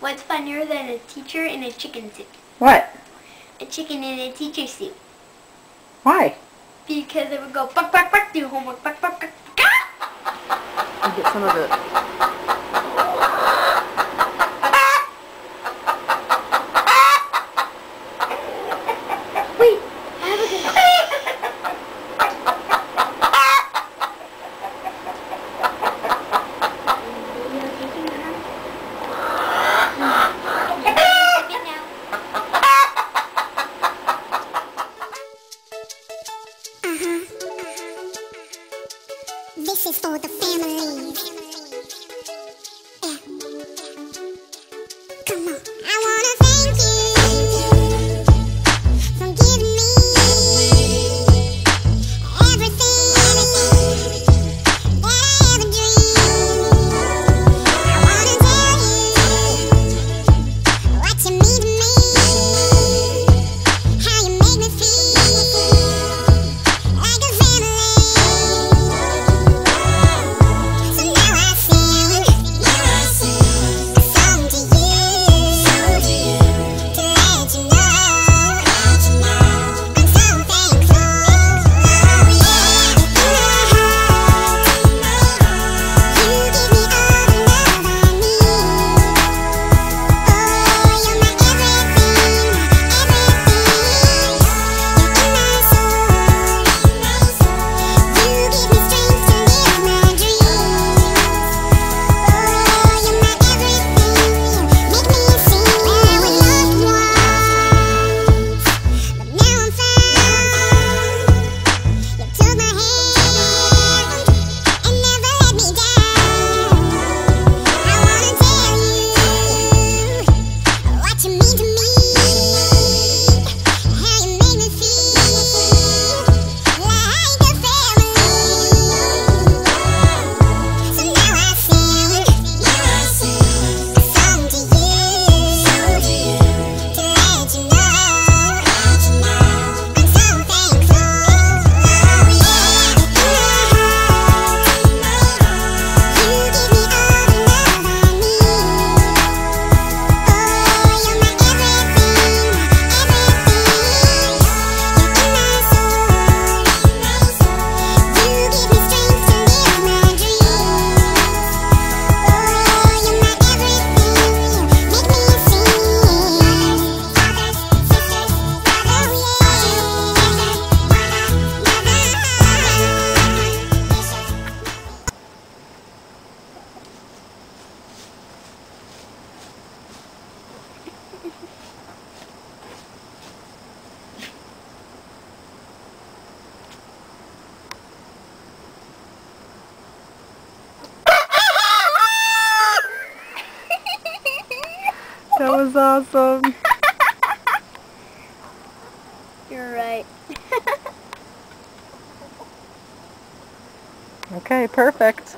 What's funnier than a teacher in a chicken suit? What? A chicken in a teacher suit. Why? Because it would go buck buck buck, do homework, buck buck buck. You get some of it. Wait, have a good This is for the family. Yeah. Come on. I wanna thank you for giving me everything that I ever dreamed. I wanna tell you what you mean to me, how you make me feel like a family. That was awesome. You're right. Okay, perfect.